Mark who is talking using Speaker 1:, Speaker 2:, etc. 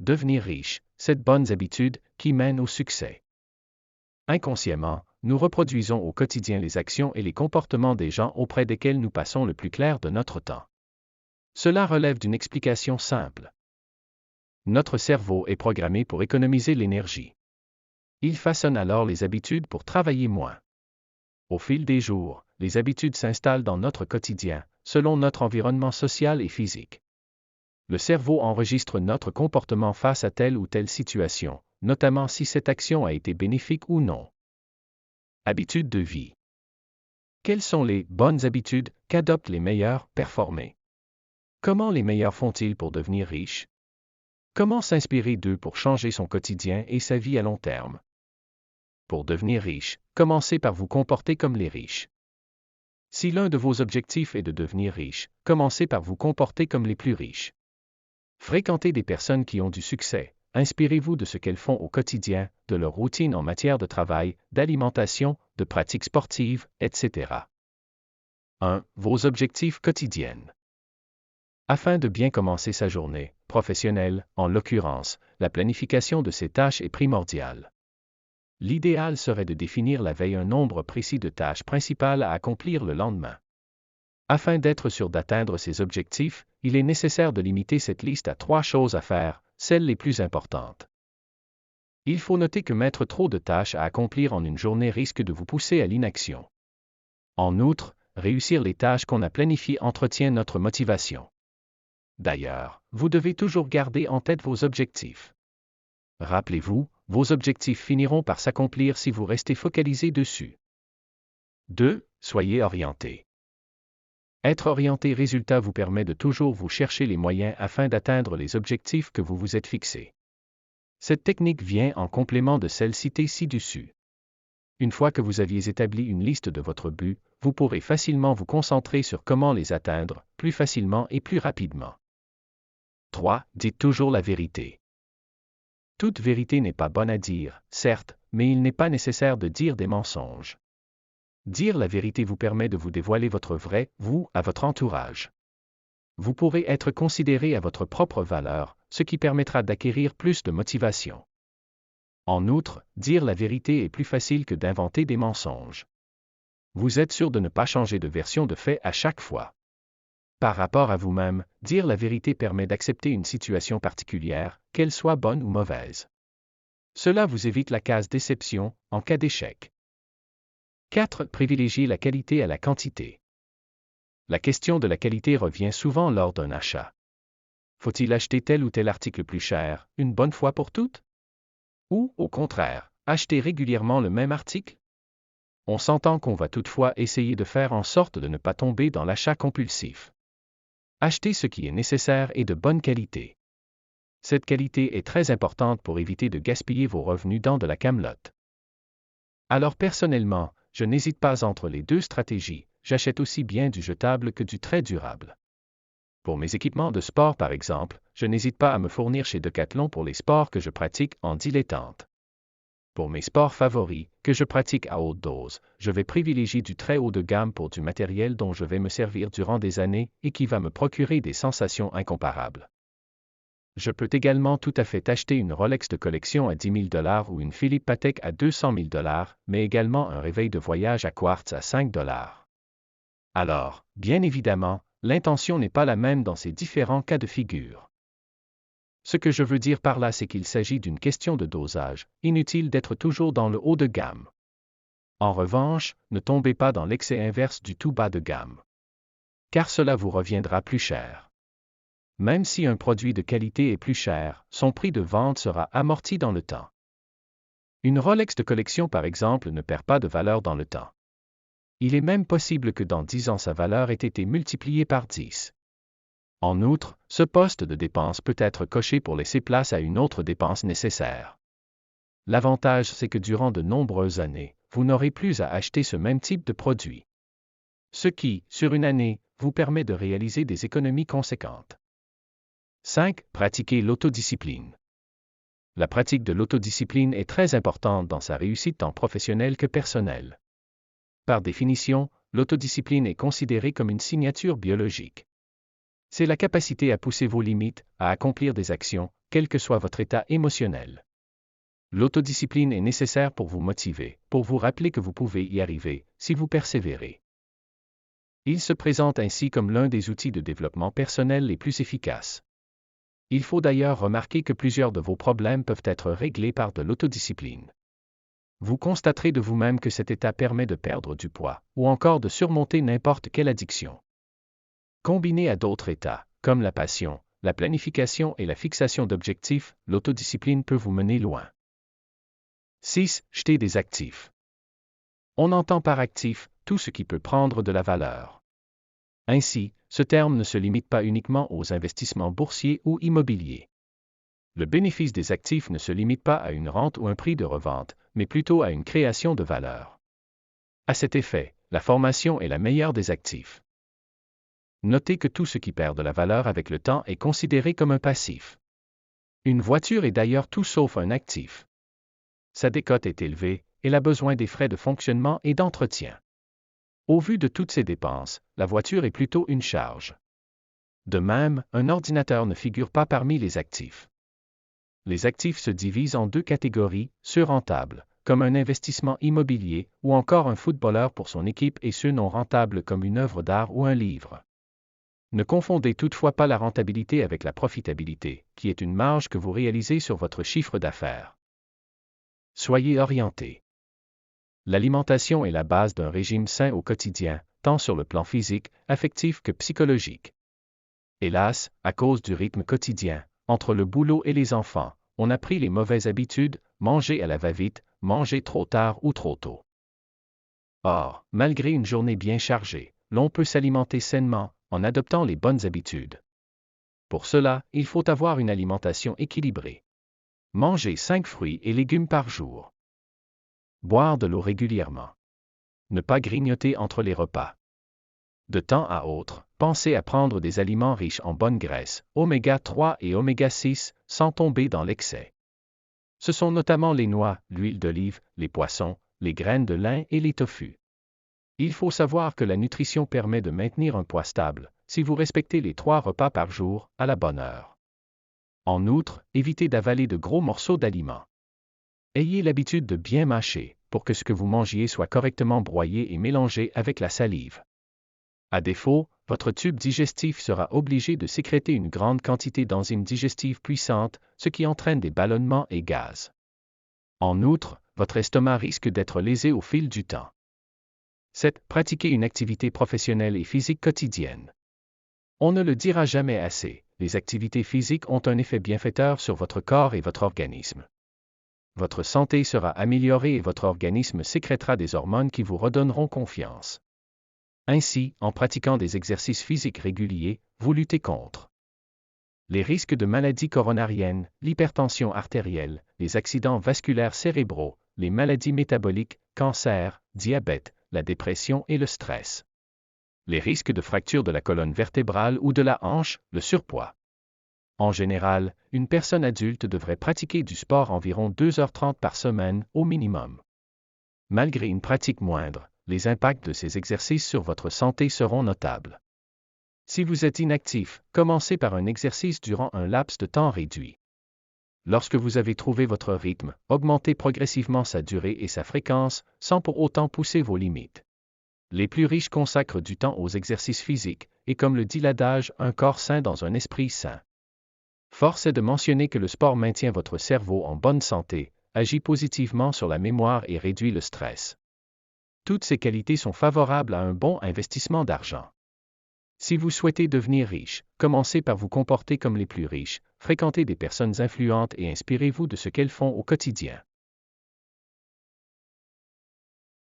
Speaker 1: Devenir riche, 7 bonnes habitudes qui mènent au succès. Inconsciemment, nous reproduisons au quotidien les actions et les comportements des gens auprès desquels nous passons le plus clair de notre temps. Cela relève d'une explication simple. Notre cerveau est programmé pour économiser l'énergie. Il façonne alors les habitudes pour travailler moins. Au fil des jours, les habitudes s'installent dans notre quotidien, selon notre environnement social et physique. Le cerveau enregistre notre comportement face à telle ou telle situation, notamment si cette action a été bénéfique ou non. Habitudes de vie. Quelles sont les bonnes habitudes qu'adoptent les meilleurs performés? Comment les meilleurs font-ils pour devenir riches? Comment s'inspirer d'eux pour changer son quotidien et sa vie à long terme? Pour devenir riche, commencez par vous comporter comme les riches. Si l'un de vos objectifs est de devenir riche, commencez par vous comporter comme les plus riches. Fréquentez des personnes qui ont du succès. Inspirez-vous de ce qu'elles font au quotidien, de leur routine en matière de travail, d'alimentation, de pratiques sportives, etc. 1. Vos objectifs quotidiens. Afin de bien commencer sa journée professionnelle, en l'occurrence, la planification de ses tâches est primordiale. L'idéal serait de définir la veille un nombre précis de tâches principales à accomplir le lendemain. Afin d'être sûr d'atteindre ces objectifs, il est nécessaire de limiter cette liste à 3 choses à faire, celles les plus importantes. Il faut noter que mettre trop de tâches à accomplir en une journée risque de vous pousser à l'inaction. En outre, réussir les tâches qu'on a planifiées entretient notre motivation. D'ailleurs, vous devez toujours garder en tête vos objectifs. Rappelez-vous, vos objectifs finiront par s'accomplir si vous restez focalisé dessus. 2. Soyez orienté. Être orienté résultat vous permet de toujours vous chercher les moyens afin d'atteindre les objectifs que vous vous êtes fixés. Cette technique vient en complément de celle citée ci-dessus. Une fois que vous aviez établi une liste de votre but, vous pourrez facilement vous concentrer sur comment les atteindre, plus facilement et plus rapidement. 3. Dites toujours la vérité. Toute vérité n'est pas bonne à dire, certes, mais il n'est pas nécessaire de dire des mensonges. Dire la vérité vous permet de vous dévoiler votre vrai, vous, à votre entourage. Vous pourrez être considéré à votre propre valeur, ce qui permettra d'acquérir plus de motivation. En outre, dire la vérité est plus facile que d'inventer des mensonges. Vous êtes sûr de ne pas changer de version de fait à chaque fois. Par rapport à vous-même, dire la vérité permet d'accepter une situation particulière, qu'elle soit bonne ou mauvaise. Cela vous évite la case déception, en cas d'échec. 4. Privilégiez la qualité à la quantité. La question de la qualité revient souvent lors d'un achat. Faut-il acheter tel ou tel article plus cher, une bonne fois pour toutes? Ou, au contraire, acheter régulièrement le même article? On s'entend qu'on va toutefois essayer de faire en sorte de ne pas tomber dans l'achat compulsif. Achetez ce qui est nécessaire et de bonne qualité. Cette qualité est très importante pour éviter de gaspiller vos revenus dans de la camelote. Alors personnellement, je n'hésite pas entre les deux stratégies, j'achète aussi bien du jetable que du très durable. Pour mes équipements de sport par exemple, je n'hésite pas à me fournir chez Decathlon pour les sports que je pratique en dilettante. Pour mes sports favoris, que je pratique à haute dose, je vais privilégier du très haut de gamme pour du matériel dont je vais me servir durant des années et qui va me procurer des sensations incomparables. Je peux également tout à fait acheter une Rolex de collection à 10 000 $ ou une Philippe Patek à 200 000 $, mais également un réveil de voyage à quartz à 5 $. Alors, bien évidemment, l'intention n'est pas la même dans ces différents cas de figure. Ce que je veux dire par là, c'est qu'il s'agit d'une question de dosage, inutile d'être toujours dans le haut de gamme. En revanche, ne tombez pas dans l'excès inverse du tout bas de gamme. Car cela vous reviendra plus cher. Même si un produit de qualité est plus cher, son prix de vente sera amorti dans le temps. Une Rolex de collection par exemple ne perd pas de valeur dans le temps. Il est même possible que dans 10 ans sa valeur ait été multipliée par 10. En outre, ce poste de dépense peut être coché pour laisser place à une autre dépense nécessaire. L'avantage, c'est que durant de nombreuses années, vous n'aurez plus à acheter ce même type de produit. Ce qui, sur une année, vous permet de réaliser des économies conséquentes. 5. Pratiquer l'autodiscipline. La pratique de l'autodiscipline est très importante dans sa réussite tant professionnelle que personnelle. Par définition, l'autodiscipline est considérée comme une signature biologique. C'est la capacité à pousser vos limites, à accomplir des actions, quel que soit votre état émotionnel. L'autodiscipline est nécessaire pour vous motiver, pour vous rappeler que vous pouvez y arriver, si vous persévérez. Il se présente ainsi comme l'un des outils de développement personnel les plus efficaces. Il faut d'ailleurs remarquer que plusieurs de vos problèmes peuvent être réglés par de l'autodiscipline. Vous constaterez de vous-même que cet état permet de perdre du poids, ou encore de surmonter n'importe quelle addiction. Combiné à d'autres états, comme la passion, la planification et la fixation d'objectifs, l'autodiscipline peut vous mener loin. 6. Jeter des actifs. On entend par actif tout ce qui peut prendre de la valeur. Ainsi, ce terme ne se limite pas uniquement aux investissements boursiers ou immobiliers. Le bénéfice des actifs ne se limite pas à une rente ou un prix de revente, mais plutôt à une création de valeur. À cet effet, la formation est la meilleure des actifs. Notez que tout ce qui perd de la valeur avec le temps est considéré comme un passif. Une voiture est d'ailleurs tout sauf un actif. Sa décote est élevée, elle a besoin des frais de fonctionnement et d'entretien. Au vu de toutes ces dépenses, la voiture est plutôt une charge. De même, un ordinateur ne figure pas parmi les actifs. Les actifs se divisent en deux catégories, ceux rentables, comme un investissement immobilier, ou encore un footballeur pour son équipe, et ceux non rentables comme une œuvre d'art ou un livre. Ne confondez toutefois pas la rentabilité avec la profitabilité, qui est une marge que vous réalisez sur votre chiffre d'affaires. Soyez orienté. L'alimentation est la base d'un régime sain au quotidien, tant sur le plan physique, affectif que psychologique. Hélas, à cause du rythme quotidien, entre le boulot et les enfants, on a pris les mauvaises habitudes, manger à la va-vite, manger trop tard ou trop tôt. Or, malgré une journée bien chargée, l'on peut s'alimenter sainement, en adoptant les bonnes habitudes. Pour cela, il faut avoir une alimentation équilibrée. Manger 5 fruits et légumes par jour. Boire de l'eau régulièrement. Ne pas grignoter entre les repas. De temps à autre, pensez à prendre des aliments riches en bonnes graisses, oméga 3 et oméga 6, sans tomber dans l'excès. Ce sont notamment les noix, l'huile d'olive, les poissons, les graines de lin et les tofu. Il faut savoir que la nutrition permet de maintenir un poids stable, si vous respectez les 3 repas par jour, à la bonne heure. En outre, évitez d'avaler de gros morceaux d'aliments. Ayez l'habitude de bien mâcher, pour que ce que vous mangiez soit correctement broyé et mélangé avec la salive. À défaut, votre tube digestif sera obligé de sécréter une grande quantité d'enzymes digestives puissantes, ce qui entraîne des ballonnements et gaz. En outre, votre estomac risque d'être lésé au fil du temps. 7. Pratiquer une activité professionnelle et physique quotidienne. On ne le dira jamais assez, les activités physiques ont un effet bienfaiteur sur votre corps et votre organisme. Votre santé sera améliorée et votre organisme sécrétera des hormones qui vous redonneront confiance. Ainsi, en pratiquant des exercices physiques réguliers, vous luttez contre les risques de maladies coronariennes, l'hypertension artérielle, les accidents vasculaires cérébraux, les maladies métaboliques, cancer, diabète, la dépression et le stress. Les risques de fracture de la colonne vertébrale ou de la hanche, le surpoids. En général, une personne adulte devrait pratiquer du sport environ 2h30 par semaine, au minimum. Malgré une pratique moindre, les impacts de ces exercices sur votre santé seront notables. Si vous êtes inactif, commencez par un exercice durant un laps de temps réduit. Lorsque vous avez trouvé votre rythme, augmentez progressivement sa durée et sa fréquence, sans pour autant pousser vos limites. Les plus riches consacrent du temps aux exercices physiques, et comme le dit l'adage, un corps sain dans un esprit sain. Force est de mentionner que le sport maintient votre cerveau en bonne santé, agit positivement sur la mémoire et réduit le stress. Toutes ces qualités sont favorables à un bon investissement d'argent. Si vous souhaitez devenir riche, commencez par vous comporter comme les plus riches, fréquentez des personnes influentes et inspirez-vous de ce qu'elles font au quotidien.